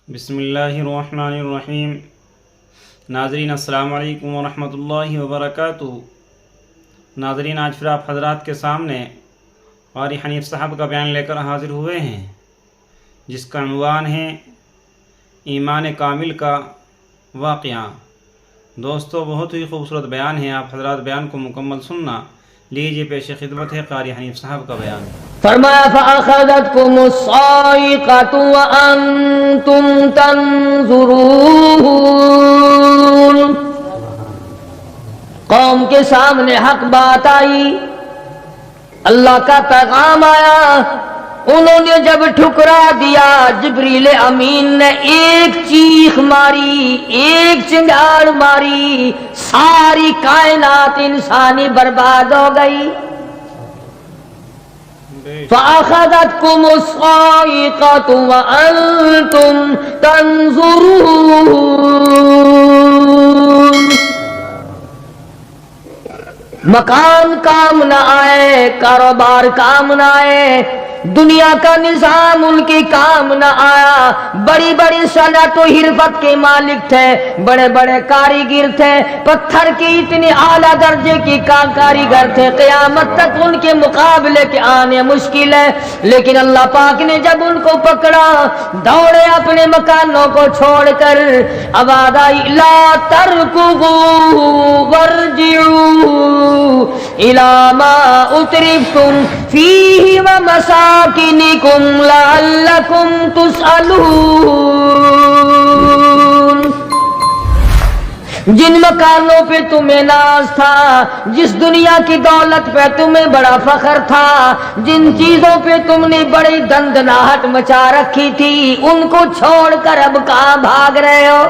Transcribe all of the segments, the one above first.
بسم اللہ الرحمن الرحیم۔ ناظرین السلام علیکم ورحمۃ اللہ وبرکاتہ۔ ناظرین، آج پھر آپ حضرات کے سامنے قاری حنیف صاحب کا بیان لے کر حاضر ہوئے ہیں، جس کا عنوان ہے ایمان کامل کا واقعہ۔ دوستو، بہت ہی خوبصورت بیان ہے، آپ حضرات بیان کو مکمل سننا۔ لیجیے پیش خدمت ہے قاری حنیف صاحب کا بیان۔ فرمایا فَأَخَذَتْكُمُ الصَّاعِقَةُ وَأَنْتُمْ تَنْظُرُونَ۔ قوم کے سامنے حق بات آئی، اللہ کا پیغام آیا، انہوں نے جب ٹھکرا دیا، جبریل امین نے ایک چیخ ماری، ایک چنگاڑ ماری، ساری کائنات انسانی برباد ہو گئی۔ فَأَخَذَتْكُمُ الصَّاعِقَةُ وَأَنْتُمْ تَنْظُرُونَ۔ مکان کام نہ آئے، کاروبار کام نہ آئے، دنیا کا نظام ان کے کام نہ آیا۔ بڑی بڑی صنعت و حرفت کے مالک تھے، بڑے بڑے کاریگر تھے، پتھر کے اتنے اعلیٰ درجے کی کاریگر تھے، قیامت تک ان کے مقابلے کے آنے مشکل ہے۔ لیکن اللہ پاک نے جب ان کو پکڑا، دوڑے اپنے مکانوں کو چھوڑ کر، آواز آئی لا ترکضوا وارجعوا الی ما اترفتم فیہ ومساکنکم لعلکم تسألون۔ جن مکانوں پہ تمہیں ناز تھا، جس دنیا کی دولت پہ تمہیں بڑا فخر تھا، جن چیزوں پہ تم نے بڑی دندناہٹ مچا رکھی تھی، ان کو چھوڑ کر اب کہاں بھاگ رہے ہو؟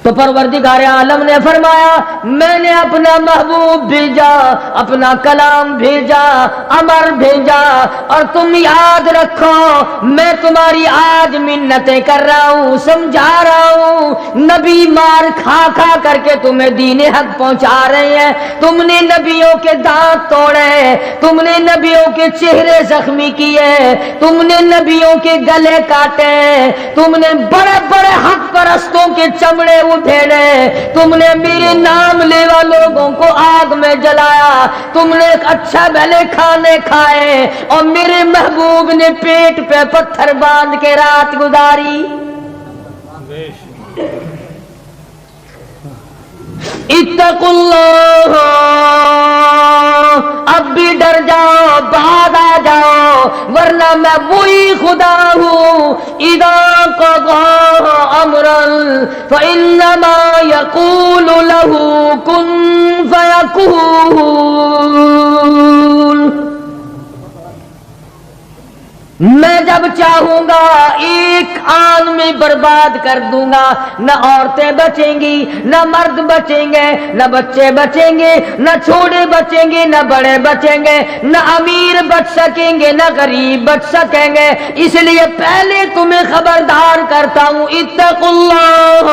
تو پروردگار عالم نے فرمایا میں نے اپنا محبوب بھیجا، اپنا کلام بھیجا، امر بھیجا، اور تم یاد رکھو میں تمہاری آج منتیں کر رہا ہوں، سمجھا رہا ہوں۔ نبی مار کھا کھا کر کے تمہیں دین حق پہنچا رہے ہیں، تم نے نبیوں کے دانت توڑے، تم نے نبیوں کے چہرے زخمی کیے، تم نے نبیوں کے گلے کاٹے، تم نے بڑے بڑے حق پرستوں کے چمڑے اٹھیڑے، تم نے میرے نام لیوا لوگوں کو آگ میں جلایا، تم نے اچھا بھلے کھانے کھائے، اور میرے محبوب نے پیٹ پہ پتھر باندھ کے رات گزاری۔ اتقوا اللہ، اب بھی ڈر جاؤ، بعد آ جاؤ، ورنہ میں وہی خدا ہوں اذا قضى امرا فانما يقول له كن فيكون۔ میں جب چاہوں گا ایک آن میں برباد کر دوں گا، نہ عورتیں بچیں گی، نہ مرد بچیں گے، نہ بچے بچیں گے، نہ چھوٹے بچیں گے، نہ بڑے بچیں گے، نہ امیر بچ سکیں گے، نہ غریب بچ سکیں گے۔ اس لیے پہلے تمہیں خبردار کرتا ہوں اتقوا اللہ،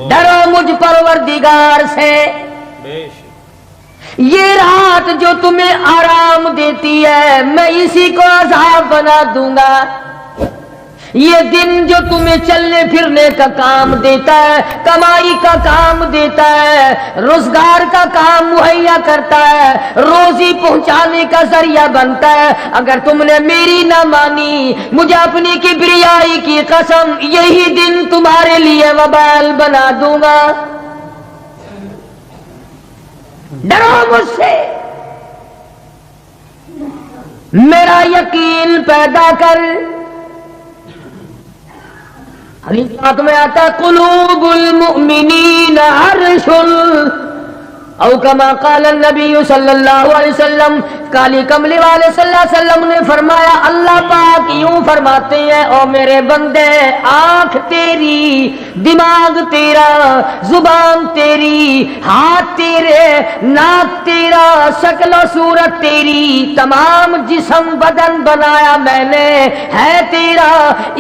ڈرو مجھ پروردگار سے۔ یہ رات جو تمہیں آرام دیتی ہے میں اسی کو عذاب بنا دوں گا، یہ دن جو تمہیں چلنے پھرنے کا کام دیتا ہے، کمائی کا کام دیتا ہے، روزگار کا کام مہیا کرتا ہے، روزی پہنچانے کا ذریعہ بنتا ہے، اگر تم نے میری نہ مانی، مجھے اپنی کبریائی کی قسم یہی دن تمہارے لیے وبال بنا دوں گا۔ ڈرو مجھ سے، میرا یقین پیدا کر۔ حدیث پاک میں آتا ہے قلوب المؤمنین عرش، او کما قال النبی صلی اللہ علیہ وسلم، کالی کملی والے صلی اللہ علیہ وسلم نے فرمایا اللہ پاک یوں فرماتے ہیں او میرے بندے، آنکھ تیری، دماغ تیرا، زبان تیری، ہاتھ تیرے، ناک تیرا، شکل و صورت تیری، تمام جسم بدن بنایا میں نے ہے تیرا،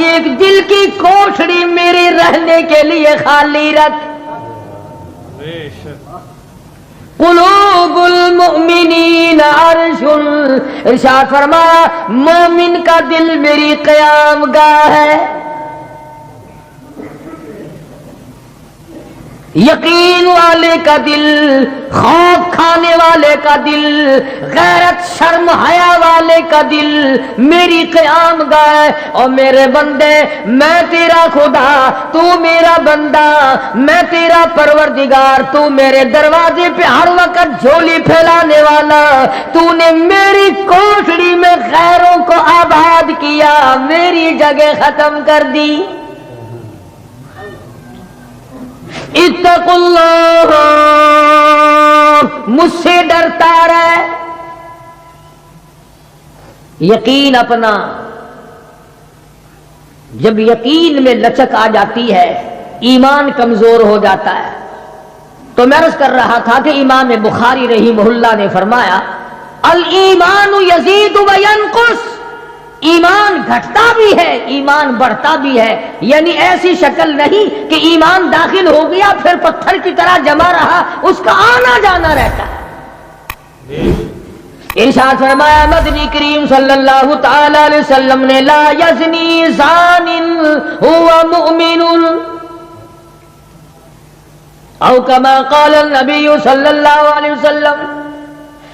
ایک دل کی کوٹھڑی میرے رہنے کے لیے خالی رکھ۔ قلوب المؤمنین عرش ارشاد فرمایا مومن کا دل میری قیام گاہ ہے، یقین والے کا دل، خوف کھانے والے کا دل، غیرت شرم حیا والے کا دل میری قیام گاہ ہے۔ اور میرے بندے میں تیرا خدا، تو میرا بندہ، میں تیرا پروردگار، تو میرے دروازے پہ ہر وقت جھولی پھیلانے والا، تو نے میری کوٹڑی میں غیروں کو آباد کیا، میری جگہ ختم کر دی۔ اتقوا اللہ، مجھ سے ڈرتا رہے۔ یقین اپنا، جب یقین میں لچک آ جاتی ہے ایمان کمزور ہو جاتا ہے۔ تو میں عرض کر رہا تھا کہ امام بخاری رحمہ اللہ نے فرمایا الایمان یزید و ینقص، ایمان گھٹتا بھی ہے ایمان بڑھتا بھی ہے، یعنی ایسی شکل نہیں کہ ایمان داخل ہو گیا پھر پتھر کی طرح جمع رہا، اس کا آنا جانا رہتا ہے۔ ارشاد فرمایا مدنی کریم صلی اللہ تعالی علیہ وسلم نے لا یزنی زان هو مؤمن او کما قال النبی صلی اللہ علیہ وسلم،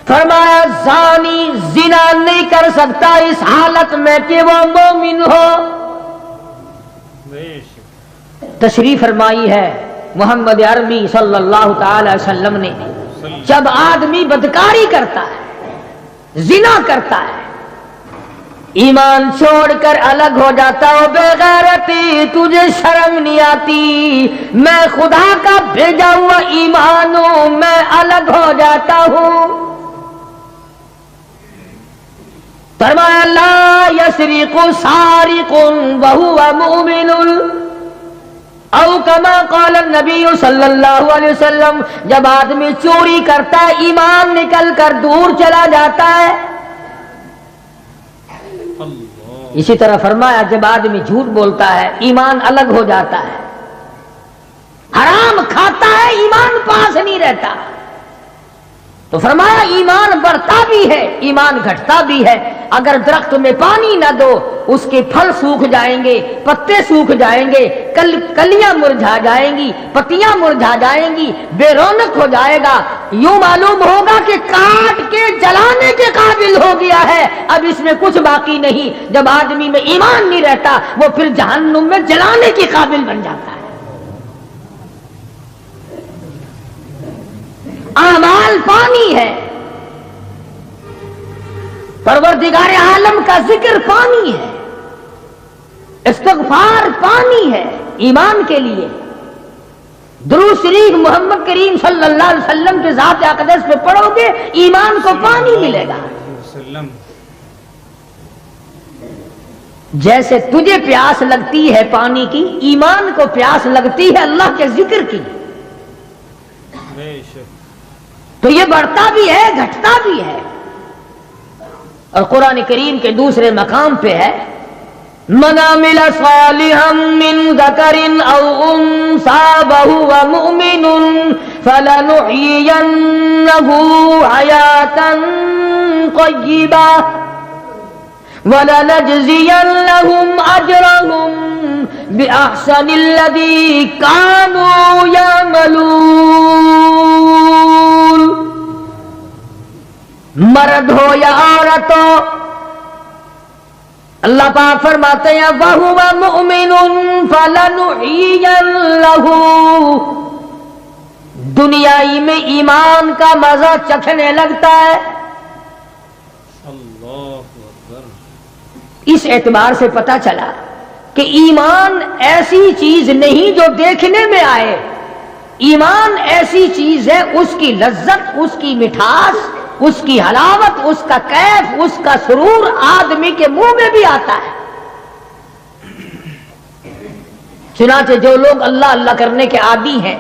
فرمایا زانی زنا نہیں کر سکتا اس حالت میں کہ وہ مومن ہو۔ تشریف فرمائی ہے محمد عربی صلی اللہ تعالی وسلم نے، جب آدمی بدکاری کرتا ہے، زنا کرتا ہے، ایمان چھوڑ کر الگ ہو جاتا ہو، بے غیرتی تجھے شرم نہیں آتی، میں خدا کا بھیجا ہوا ایمان ہوں، میں الگ ہو جاتا ہوں۔ فرمایا لا یسرق سارق وهو مؤمن او کما قال النبی صلی اللہ علیہ وسلم، جب آدمی چوری کرتا ہے ایمان نکل کر دور چلا جاتا ہے۔ اسی طرح فرمایا جب آدمی جھوٹ بولتا ہے ایمان الگ ہو جاتا ہے، حرام کھاتا ہے ایمان پاس نہیں رہتا۔ تو فرمایا ایمان بڑھتا بھی ہے ایمان گھٹتا بھی ہے، اگر درخت میں پانی نہ دو اس کے پھل سوکھ جائیں گے، پتے سوکھ جائیں گے، کلیاں مرجھا جائیں گی، پتیاں مرجھا جائیں گی، بے رونق ہو جائے گا، یوں معلوم ہوگا کہ کاٹ کے جلانے کے قابل ہو گیا ہے، اب اس میں کچھ باقی نہیں۔ جب آدمی میں ایمان نہیں رہتا وہ پھر جہنم میں جلانے کے قابل بن جاتا ہے۔ اعمال پانی ہے، پروردگار عالم کا ذکر پانی ہے، استغفار پانی ہے ایمان کے لیے، درود شریف محمد کریم صلی اللہ علیہ وسلم کے ذات اقدس پہ پڑھو گے ایمان کو پانی ملے گا۔ جیسے تجھے پیاس لگتی ہے پانی کی، ایمان کو پیاس لگتی ہے اللہ کے ذکر کی۔ تو یہ بڑھتا بھی ہے گھٹتا بھی ہے، اور قرآن کریم کے دوسرے مقام پہ ہے من عمل صالحا من ذکر او انثى وهو مؤمن فلنحيينه حياة طيبة وَلَنَجْزِيَنَّهُمْ أَجْرَهُمْ بِأَحْسَنِ الَّذِي كَانُوا يَعْمَلُونَ۔ مرد ہو یا عورت ہو، اللہ پاک فرماتے ہیں وَهُوَ مُؤْمِنٌ فَلَنُحْيِيَنَّهُ، دنیائی میں ایمان کا مزہ چکھنے لگتا ہے۔ اس اعتبار سے پتہ چلا کہ ایمان ایسی چیز نہیں جو دیکھنے میں آئے، ایمان ایسی چیز ہے اس کی لذت، اس کی مٹھاس، اس کی حلاوت، اس کا کیف، اس کا سرور آدمی کے منہ میں بھی آتا ہے۔ چنانچہ جو لوگ اللہ اللہ کرنے کے عادی ہیں،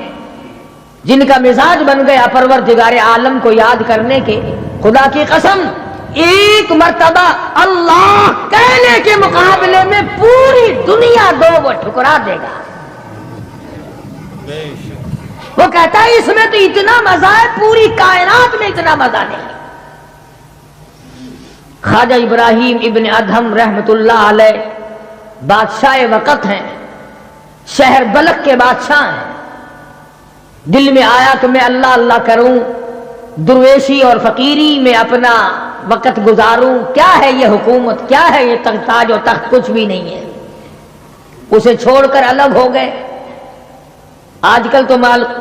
جن کا مزاج بن گیا پروردگار عالم کو یاد کرنے کے، خدا کی قسم ایک مرتبہ اللہ کہنے کے مقابلے میں پوری دنیا دو وہ ٹھکرا دے گا۔ وہ کہتا ہے اس میں تو اتنا مزہ ہے، پوری کائنات میں اتنا مزہ نہیں۔ خواجہ ابراہیم ابن ادہم رحمت اللہ علیہ بادشاہ وقت ہیں، شہر بلخ کے بادشاہ ہیں۔ دل میں آیا کہ میں اللہ اللہ کروں، درویشی اور فقیری میں اپنا وقت گزاروں، کیا ہے یہ حکومت، کیا ہے یہ تاج و تخت، کچھ بھی نہیں ہے۔ اسے چھوڑ کر الگ ہو گئے۔ آج کل تو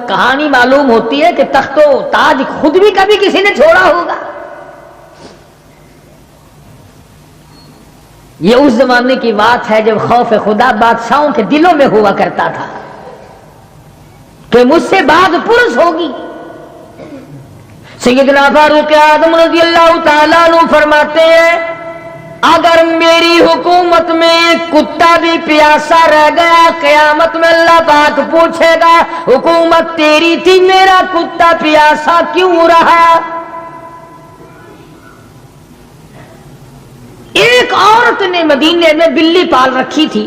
کہانی معلوم ہوتی ہے کہ تخت و تاج خود بھی کبھی کسی نے چھوڑا ہوگا۔ یہ اس زمانے کی بات ہے جب خوف خدا بادشاہوں کے دلوں میں ہوا کرتا تھا کہ مجھ سے بعد پرس ہوگی۔ سیدنا فاروق اعظم رضی اللہ تعالیٰ عنہ فرماتے ہیں اگر میری حکومت میں ایک کتا بھی پیاسا رہ گیا، قیامت میں اللہ پاک پوچھے گا حکومت تیری تھی، میرا کتا پیاسا کیوں رہا؟ ایک عورت نے مدینے میں بلی پال رکھی تھی،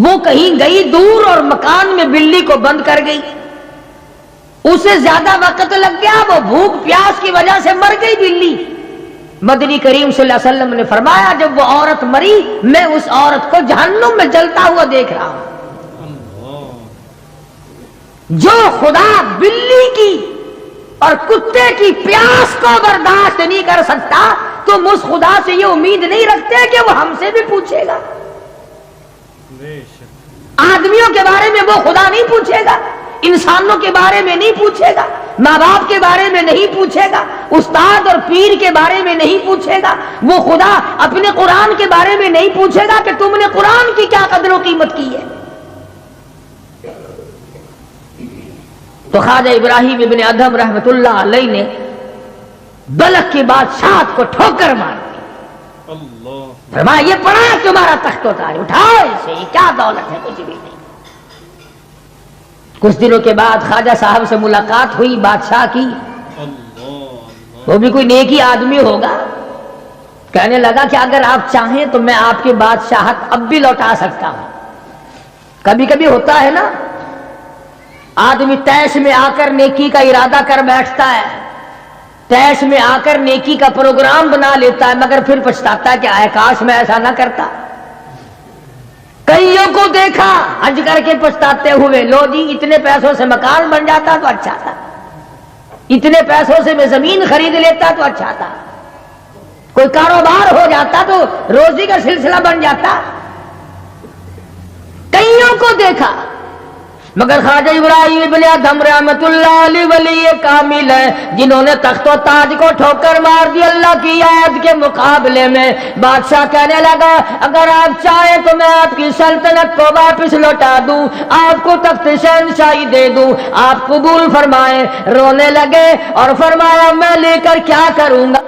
وہ کہیں گئی دور اور مکان میں بلی کو بند کر گئی، اسے زیادہ وقت لگ گیا، وہ بھوک پیاس کی وجہ سے مر گئی بلی۔ مدنی کریم صلی اللہ علیہ وسلم نے فرمایا جب وہ عورت مری میں اس عورت کو جہنم میں جلتا ہوا دیکھ رہا ہوں۔ جو خدا بلی کی اور کتے کی پیاس کو برداشت نہیں کر سکتا تم اس خدا سے یہ امید نہیں رکھتے کہ وہ ہم سے بھی پوچھے گا۔ آدمیوں کے بارے میں وہ خدا نہیں پوچھے گا، انسانوں کے بارے میں نہیں پوچھے گا، ماں باپ کے بارے میں نہیں پوچھے گا، استاد اور پیر کے بارے میں نہیں پوچھے گا، وہ خدا اپنے قرآن کے بارے میں نہیں پوچھے گا کہ تم نے قرآن کی کیا قدر و قیمت کی ہے۔ تو خواجہ ابراہیم ابن ادہم رحمت اللہ علیہ نے بلخ کی بادشاہت کو ٹھوکر مار دی۔ فرمایا یہ پڑا تمہارا تخت و تاج، اٹھاؤ اسے، یہ کیا دولت ہے، کچھ بھی نہیں۔ کچھ دنوں کے بعد خواجہ صاحب سے ملاقات ہوئی بادشاہ کی، وہ بھی کوئی نیکی آدمی ہوگا، کہنے لگا کہ اگر آپ چاہیں تو میں آپ کی بادشاہت اب بھی لوٹا سکتا ہوں۔ کبھی کبھی ہوتا ہے نا آدمی تیش میں آ کر نیکی کا ارادہ کر بیٹھتا ہے، تیش میں آ کر نیکی کا پروگرام بنا لیتا ہے، مگر پھر پچھتاتا ہے کہ اے کاش میں ایسا نہ کرتا۔ کئیوں کو دیکھا حج کر کے پچھتاتے ہوئے، لو جی اتنے پیسوں سے مکان بن جاتا تو اچھا تھا، اتنے پیسوں سے میں زمین خرید لیتا تو اچھا تھا، کوئی کاروبار ہو جاتا تو روزی کا سلسلہ بن جاتا۔ کئیوں کو دیکھا مگر خواجہ ابراہیم ابن ادہم رحمت اللہ علیہ ولی کامل ہے جنہوں نے تخت و تاج کو ٹھوکر مار دی اللہ کی آیت کے مقابلے میں۔ بادشاہ کہنے لگا اگر آپ چاہیں تو میں آپ کی سلطنت کو واپس لوٹا دوں، آپ کو تخت شہنشاہی دے دوں، آپ قبول فرمائیں۔ رونے لگے اور فرمایا میں لے کر کیا کروں گا،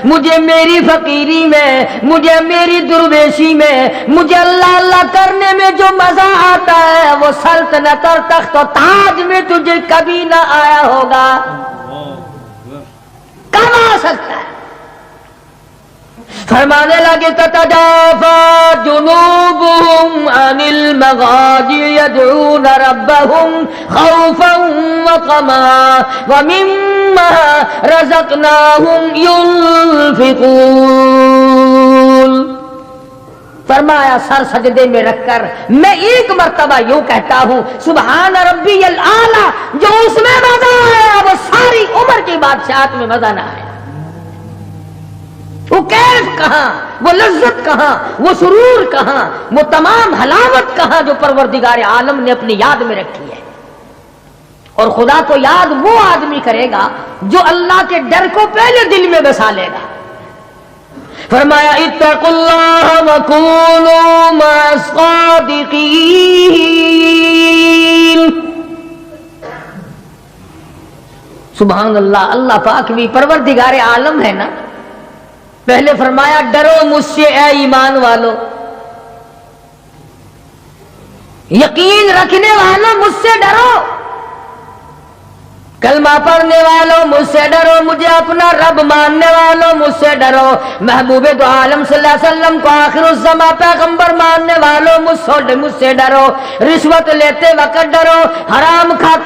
مجھے میری فقیری میں، مجھے میری درویشی میں، مجھے اللہ اللہ کرنے میں جو مزہ آتا ہے وہ سلطنت اور تخت و تاج میں تجھے کبھی نہ آیا ہوگا، کب آ سکتا ہے؟ فرمانے لگے تتجافا جنوبهم عن المضاجع يدعون ربهم خوفا وطمعا ومما رزقناهم ينفقون۔ فرمایا سر سجدے میں رکھ کر میں ایک مرتبہ یوں کہتا ہوں سبحان ربی الاعلی، جو اس میں مزہ آیا وہ ساری عمر کی بادشاہت میں مزہ نہ آیا۔ وہ کیف کہاں، وہ لذت کہاں، وہ سرور کہاں، وہ تمام حلاوت کہاں جو پروردگار عالم نے اپنی یاد میں رکھی ہے۔ اور خدا کو یاد وہ آدمی کرے گا جو اللہ کے ڈر کو پہلے دل میں بسا لے گا۔ فرمایا اتقوا اللہ وکونوا مع الصادقین۔ سبحان اللہ، اللہ پاک بھی پروردگار عالم ہے نا۔ پہلے فرمایا ڈرو مجھ سے اے ایمان والو، یقین رکھنے والوں مجھ سے ڈرو، کلمہ پڑھنے والوں مجھ سے ڈرو، مجھے اپنا رب ماننے والوں مجھ سے ڈرو، محبوب دو عالم صلی اللہ علیہ وسلم کو آخر الزماں پیغمبر ماننے والوں مجھ سے ڈرو، رشوت لیتے وقت ڈرو، حرام کھاتے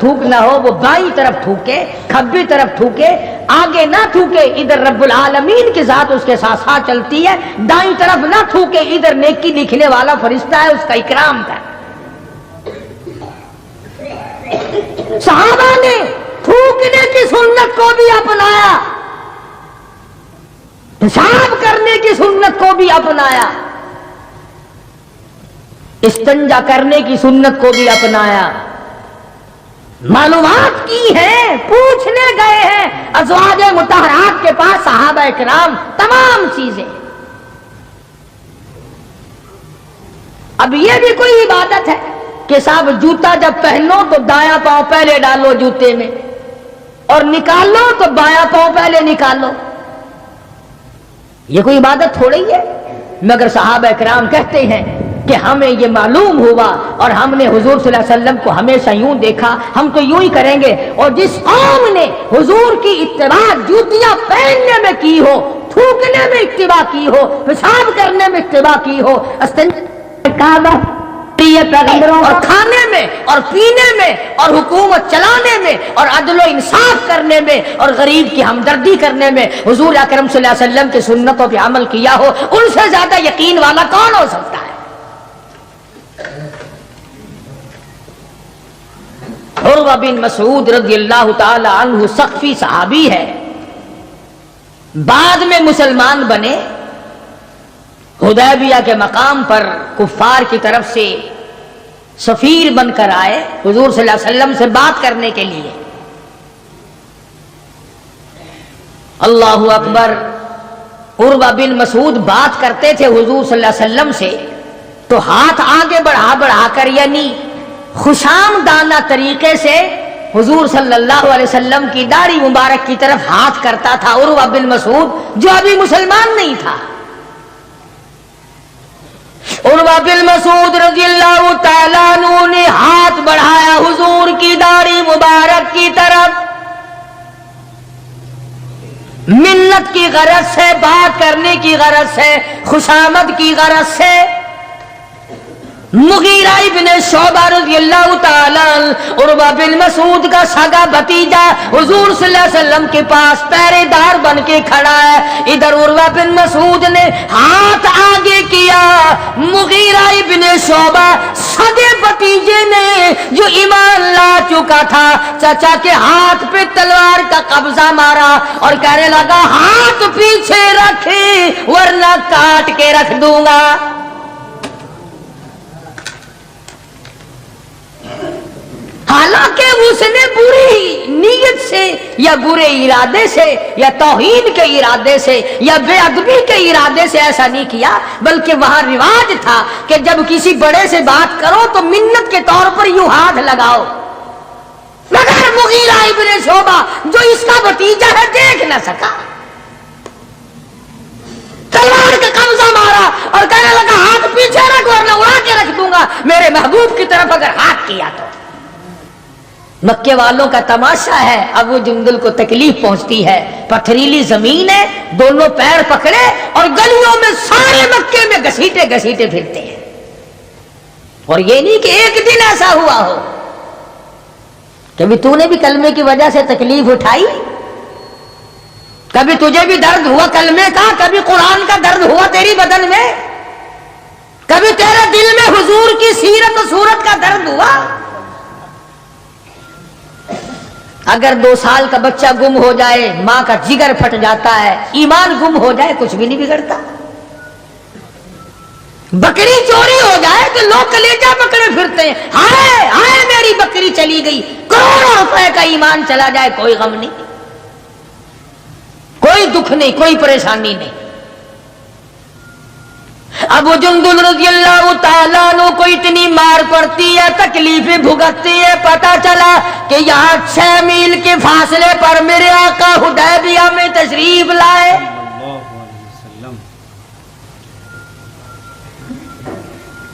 تھوکنا ہو وہ بائیں طرف تھوکے، کھبی طرف تھوکے، آگے نہ تھوکے، ادھر رب العالمین کی ذات اس کے ساتھ ساتھ چلتی ہے، دائیں طرف نہ تھوکے، ادھر نیکی لکھنے والا فرشتہ ہے، اس کا اکرام کر۔ صحابہ نے تھوکنے کی سنت کو بھی اپنایا، پیشاب کرنے کی سنت کو بھی اپنایا، استنجا کرنے کی سنت کو بھی اپنایا، معلومات کی ہیں، پوچھنے گئے ہیں ازواج مطہرات کے پاس صحابہ کرام تمام چیزیں۔ اب یہ بھی کوئی عبادت ہے کہ صاحب جوتا جب پہنو تو دایاں پاؤں پہلے ڈالو جوتے میں اور نکالو تو بایاں پاؤں پہلے نکالو؟ یہ کوئی عبادت تھوڑی ہے، مگر صحابہ کرام کہتے ہیں کہ ہمیں یہ معلوم ہوا اور ہم نے حضور صلی اللہ علیہ وسلم کو ہمیشہ یوں دیکھا، ہم تو یوں ہی کریں گے۔ اور جس قوم نے حضور کی اتباع جوتیاں پہننے میں کی ہو، تھوکنے میں اتباع کی ہو، پیشاب کرنے میں اتباع کی ہو، اور کھانے میں اور پینے میں اور حکومت چلانے میں اور عدل و انصاف کرنے میں اور غریب کی ہمدردی کرنے میں حضور اکرم صلی اللہ علیہ وسلم کی سنتوں پہ عمل کیا ہو، ان سے زیادہ یقین والا کون ہو سکتا ہے؟ عروہ بن مسعود رضی اللہ تعالی عنہ ثقفی صحابی ہے، بعد میں مسلمان بنے، حدیبیہ کے مقام پر کفار کی طرف سے سفیر بن کر آئے حضور صلی اللہ علیہ وسلم سے بات کرنے کے لیے۔ اللہ اکبر، عروہ بن مسعود بات کرتے تھے حضور صلی اللہ علیہ وسلم سے تو ہاتھ آگے بڑھا بڑھا کر، یعنی خوشامدانہ طریقے سے حضور صلی اللہ علیہ وسلم کی داڑھی مبارک کی طرف ہاتھ کرتا تھا عروہ بن مسعود، جو ابھی مسلمان نہیں تھا۔ عروہ بن مسعود رضی اللہ تعالیٰ عنہ نے ہاتھ بڑھایا حضور کی داڑھی مبارک کی طرف، منت کی غرض سے، بات کرنے کی غرض سے، خوشامد کی غرض سے۔ مغیرہ ابن شعبہ رضی اللہ تعالیٰ عروہ بن مسعود کا سگا بھتیجا حضور صلی اللہ علیہ وسلم کے پاس پہرے دار بن کے کھڑا ہے، ادھر عروہ بن مسعود نے ہاتھ آگے کیا، مغیرہ ابن شعبہ سگے بھتیجے نے جو ایمان لا چکا تھا چچا کے ہاتھ پہ تلوار کا قبضہ مارا اور کہنے لگا ہاتھ پیچھے رکھ ورنہ کاٹ کے رکھ دوں گا۔ حالانکہ اس نے بری نیت سے یا برے ارادے سے یا توہین کے ارادے سے یا بے ادبی کے ارادے سے ایسا نہیں کیا، بلکہ وہاں رواج تھا کہ جب کسی بڑے سے بات کرو تو منت کے طور پر یوں ہاتھ لگاؤ، مگر مغیرہ ابن شعبہ جو اس کا بھتیجا ہے دیکھ نہ سکا، تلوار کا قبضہ مارا اور کہنے لگا ہاتھ پیچھے رکھ ورنہ اڑا کے رکھ دوں گا میرے محبوب کی طرف اگر ہاتھ کیا تو۔ مکے والوں کا تماشا ہے، ابو جندل کو تکلیف پہنچتی ہے، پتھریلی زمین ہے، دونوں پیر پکڑے اور گلیوں میں سارے مکے میں گھسیٹے گھسیٹے پھرتے ہیں، اور یہ نہیں کہ ایک دن ایسا ہوا ہو کبھی تو نے بھی کلمے کی وجہ سے تکلیف اٹھائی، کبھی تجھے بھی درد ہوا کلمے کا، کبھی قرآن کا درد ہوا تیری بدن میں، کبھی تیرے دل میں حضور کی سیرت و صورت کا درد ہوا۔ اگر 2 سال کا بچہ گم ہو جائے ماں کا جگر پھٹ جاتا ہے، ایمان گم ہو جائے کچھ بھی نہیں بگڑتا، بکری چوری ہو جائے تو لوگ کلیجہ پکڑے پھرتے ہیں، ہائے ہائے میری بکری چلی گئی، کروڑوں روپے کا ایمان چلا جائے کوئی غم نہیں، کوئی دکھ نہیں، کوئی پریشانی نہیں۔ ابو جندل رضی اللہ تعالیٰ عنہ کو اتنی مار پڑتی ہے، تکلیفیں بھگتتی ہے، پتا چلا کہ یہاں 6 میل کے فاصلے پر میرے آقا حدیبیہ میں تشریف لائے،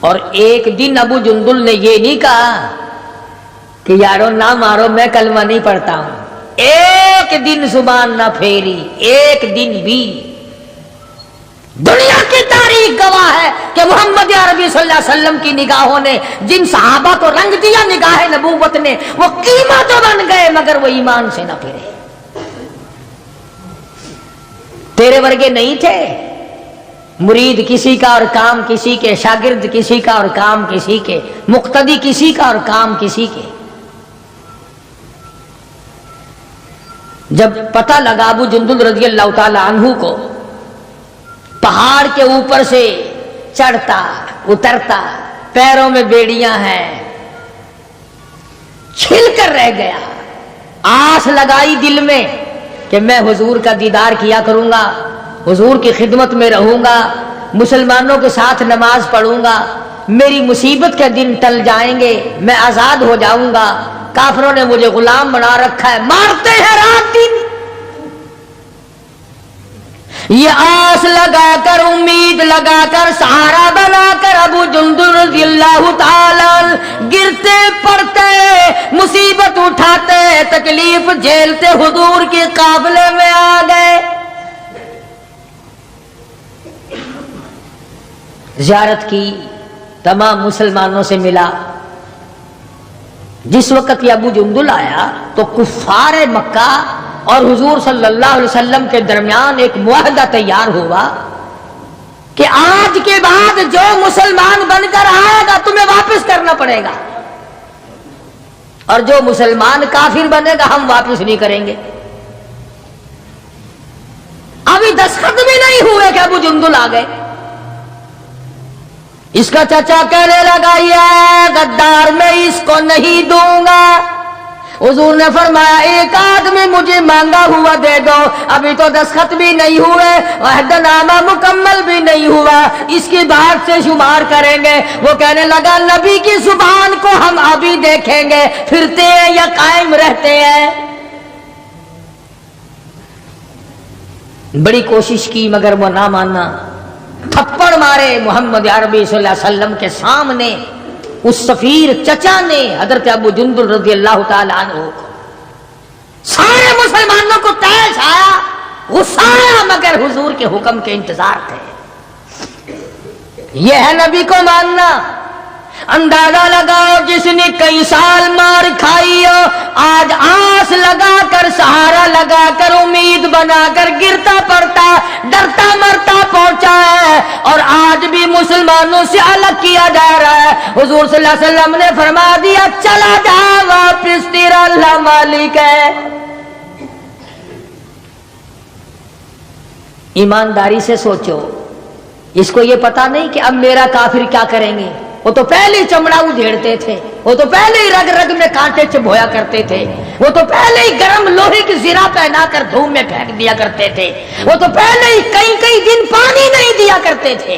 اور ایک دن ابو جندل نے یہ نہیں کہا کہ یارو نہ مارو میں کلمہ نہیں پڑھتا ہوں، ایک دن زبان نہ پھیری، ایک دن بھی، دنیا کی تاریخ گواہ ہے کہ محمد عربی صلی اللہ علیہ وسلم کی نگاہوں نے جن صحابہ کو رنگ دیا نگاہ نبوت نے، وہ قیمہ تو بن گئے مگر وہ ایمان سے نہ پھرے۔ تیرے ورگے نہیں تھے، مرید کسی کا اور کام کسی کے، شاگرد کسی کا اور کام کسی کے، مقتدی کسی کا اور کام کسی کے۔ جب پتہ لگا ابو جندل رضی اللہ تعالی عنہ کو پہاڑ کے اوپر سے چڑھتا اترتا، پیروں میں بیڑیاں ہیں، چھل کر رہ گیا، آس لگائی دل میں کہ میں حضور کا دیدار کیا کروں گا، حضور کی خدمت میں رہوں گا، مسلمانوں کے ساتھ نماز پڑھوں گا، میری مصیبت کے دن ٹل جائیں گے، میں آزاد ہو جاؤں گا، کافروں نے مجھے غلام بنا رکھا ہے، مارتے ہیں رات دن۔ یہ آس لگا کر، امید لگا کر، سہارا بنا کر ابو جندل رضی اللہ تعالی گرتے پڑتے، مصیبت اٹھاتے، تکلیف جھیلتے حضور کے قافلے میں آ گئے۔ زیارت کی، تمام مسلمانوں سے ملا۔ جس وقت یہ ابو جندل آیا تو کفار مکہ اور حضور صلی اللہ علیہ وسلم کے درمیان ایک معاہدہ تیار ہوا کہ آج کے بعد جو مسلمان بن کر آئے گا تمہیں واپس کرنا پڑے گا، اور جو مسلمان کافر بنے گا ہم واپس نہیں کریں گے۔ ابھی دستخط بھی نہیں ہوئے کہ ابو جندل آ گئے۔ اس کا چچا کہنے لگا یہ غدار میں اس کو نہیں دوں گا۔ حضور نے فرمایا ایک آدمی مجھے مانگا ہوا دے دو، ابھی تو دستخط بھی نہیں ہوئے، عہد نامہ مکمل بھی نہیں ہوا، اس کی بات سے شمار کریں گے۔ وہ کہنے لگا نبی کی زبان کو ہم ابھی دیکھیں گے، پھرتے ہیں یا قائم رہتے ہیں۔ بڑی کوشش کی مگر وہ نہ مانا، تھپڑ مارے محمد عربی صلی اللہ علیہ وسلم کے سامنے۔ اس سفیر چچا نے حضرت ابو جندل رضی اللہ تعالی عنہ کو، سارے مسلمانوں کو تیش آیا، غصہ آیا، مگر حضور کے حکم کے انتظار تھے۔ یہ ہے نبی کو ماننا۔ اندازہ لگاؤ جس نے کئی سال مار کھائی ہو، آج آس لگا کر، سہارا لگا کر، امید بنا کر گرتا پڑتا، ڈرتا مرتا پہنچا ہے، اور آج بھی مسلمانوں سے الگ کیا جا رہا ہے۔ حضور صلی اللہ علیہ وسلم نے فرما دیا چلا جا واپس، تیرا اللہ مالک ہے۔ ایمانداری سے سوچو، اس کو یہ پتا نہیں کہ اب میرا کافر کیا کریں گے۔ وہ تو پہلے ہی چمڑا ادھیڑتے تھے، وہ تو پہلے ہی رگ رگ میں کانٹے چبھویا کرتے تھے، وہ تو پہلے ہی گرم لوہے کی زرہ پہنا کر دھوم میں پھینک دیا کرتے تھے، وہ تو پہلے ہی کئی دن پانی نہیں دیا کرتے تھے۔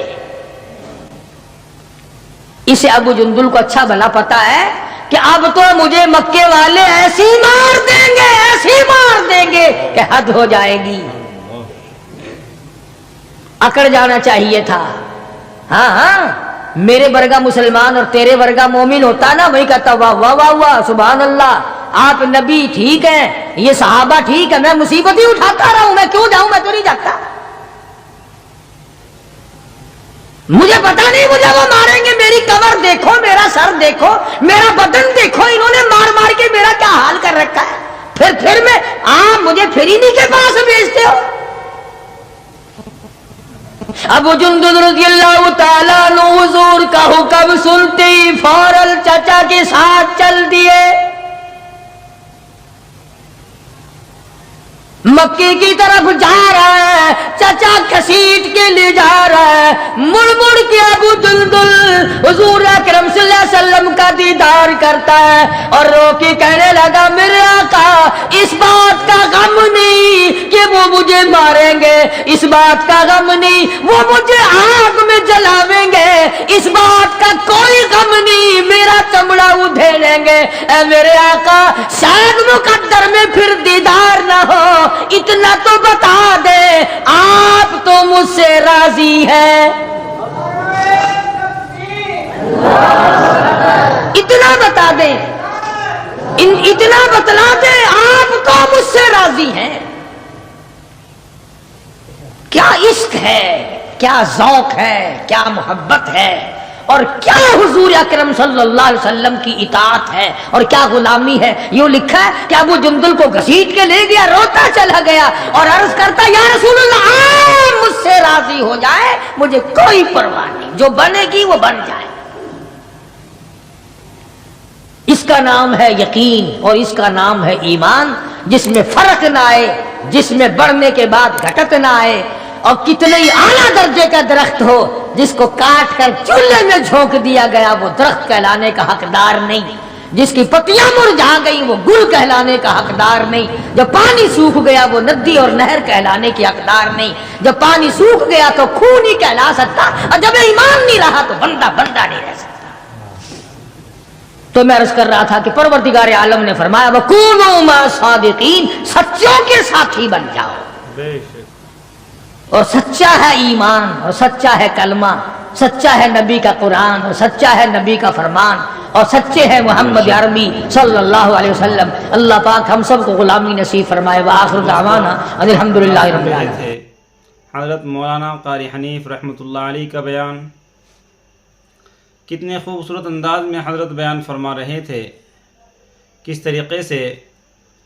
اسے ابو جندل کو اچھا بھلا پتا ہے کہ اب تو مجھے مکے والے ایسی مار دیں گے، ایسی مار دیں گے کہ حد ہو جائے گی۔ اکڑ جانا چاہیے تھا۔ ہاں میرے ورگا مسلمان اور تیرے ورگا مومن ہوتا نا، وہی کہتا واہ واہ واہ واہ سبحان اللہ، آپ نبی ٹھیک ہیں، یہ صحابہ ٹھیک ہے، میں مصیبت ہی اٹھاتا رہا ہوں، میں کیوں جاؤں، میں تو نہیں جاتا، مجھے پتا نہیں مجھے وہ ماریں گے، میری کمر دیکھو، میرا سر دیکھو، میرا بدن دیکھو، انہوں نے مار مار کے میرا کیا حال کر رکھا ہے، پھر میں آپ مجھے پھر ہی نہیں کے پاس بھیجتے ہو۔ ابو جندل رضی اللہ تعالیٰ عنہ حضور کا حکم سنتے ہی فوراً چچا کے ساتھ چل دیے، مکے کی طرف جا رہا ہے، چچا کسیٹ کے لے جا رہا ہے، مڑ کے ابو جندل حضور اکرم صلی اللہ علیہ وسلم کا دیدار کرتا ہے اور رو کے کہنے لگا میرے آقا اس بات کا غم نہیں کہ وہ مجھے ماریں گے، اس بات کا غم نہیں وہ مجھے آگ میں جلاویں گے، اس بات کا کوئی غم نہیں میرا چمڑا ادھیڑیں گے، اے میرے آقا شاید مقدر میں پھر دیدار نہ ہو، اتنا تو بتا دے آپ تو مجھ سے راضی ہے، اتنا بتا دیں، اتنا بتلا دیں آپ تو مجھ سے راضی ہیں۔ کیا عشق ہے، کیا ذوق ہے، کیا محبت ہے، اور کیا حضور اکرم صلی اللہ علیہ وسلم کی اطاعت ہے اور کیا غلامی ہے۔ یوں لکھا ہے کہ ابو جندل کو گھسیٹ کے لے گیا، روتا چلا گیا اور عرض کرتا یا رسول اللہ آپ مجھ سے راضی ہو جائے، مجھے کوئی پرواہ نہیں، جو بنے گی وہ بن جائے۔ اس کا نام ہے یقین اور اس کا نام ہے ایمان، جس میں فرق نہ آئے، جس میں بڑھنے کے بعد گھٹت نہ آئے، اور کتنے ہی اعلیٰ درجے کا درخت ہو، جس کو کاٹ کر چولہے میں جھونک دیا گیا وہ درخت کہلانے کا حقدار نہیں، جس کی پتیاں مرجھا گئی وہ گل کہلانے کا حقدار نہیں، جب پانی سوکھ گیا وہ ندی اور نہر کہلانے کی حقدار نہیں، جب پانی سوکھ گیا تو خون ہی کہلا سکتا، اور جب ایمان نہیں رہا تو بندہ نہیں رہ سکتا۔ تو میں عرض کر رہا تھا کہ پروردگار عالم نے فرمایا وَكُونُوا مَعَ الصَّادِقِينَ، سچوں کے ساتھی بن جاؤ، اور سچا ہے ایمان، اور سچا ہے کلمہ، سچا ہے نبی کا قرآن، اور سچا ہے نبی کا فرمان، اور سچے ہیں محمد عربی صلی اللہ علیہ وسلم۔ اللہ پاک ہم سب کو غلامی نصیب فرمائے۔ وآخر دعوانا ان الحمدللہ رب العالمین۔ حضرت مولانا قاری حنیف رحمۃ اللہ علیہ کا بیان کتنے خوبصورت انداز میں حضرت بیان فرما رہے تھے، کس طریقے سے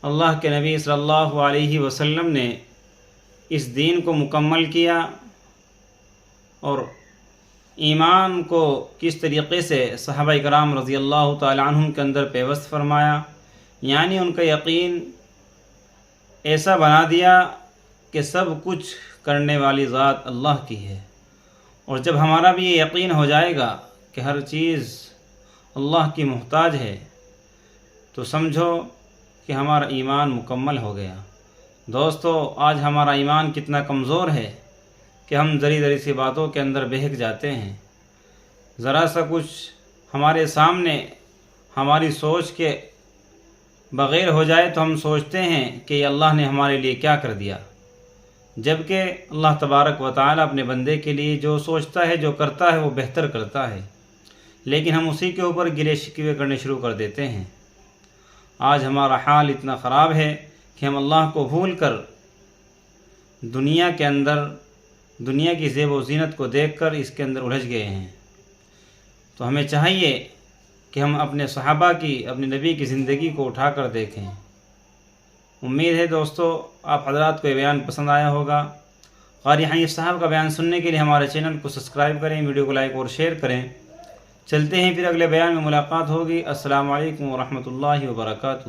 اللہ کے نبی صلی اللہ علیہ وسلم نے اس دین کو مکمل کیا، اور ایمان کو کس طریقے سے صحابہ کرام رضی اللہ تعالی عنہم کے اندر پیوست فرمایا، یعنی ان کا یقین ایسا بنا دیا کہ سب کچھ کرنے والی ذات اللہ کی ہے، اور جب ہمارا بھی یہ یقین ہو جائے گا کہ ہر چیز اللہ کی محتاج ہے تو سمجھو کہ ہمارا ایمان مکمل ہو گیا۔ دوستو، آج ہمارا ایمان کتنا کمزور ہے کہ ہم ذری سی باتوں کے اندر بہک جاتے ہیں، ذرا سا کچھ ہمارے سامنے ہماری سوچ کے بغیر ہو جائے تو ہم سوچتے ہیں کہ یہ اللہ نے ہمارے لیے کیا کر دیا، جبکہ اللہ تبارک و تعالی اپنے بندے کے لیے جو سوچتا ہے، جو کرتا ہے وہ بہتر کرتا ہے، لیکن ہم اسی کے اوپر گلے شکوے کرنے شروع کر دیتے ہیں۔ آج ہمارا حال اتنا خراب ہے کہ ہم اللہ کو بھول کر دنیا کے اندر دنیا کی زیب و زینت کو دیکھ کر اس کے اندر الجھ گئے ہیں۔ تو ہمیں چاہیے کہ ہم اپنے صحابہ کی، اپنے نبی کی زندگی کو اٹھا کر دیکھیں۔ امید ہے دوستو آپ حضرات کو یہ بیان پسند آیا ہوگا۔ قاری حنیف صاحب کا بیان سننے کے لیے ہمارے چینل کو سبسکرائب کریں، ویڈیو کو لائک اور شیئر کریں۔ چلتے ہیں پھر اگلے بیان میں ملاقات ہوگی۔ السلام علیکم ورحمۃ اللہ وبرکاتہ۔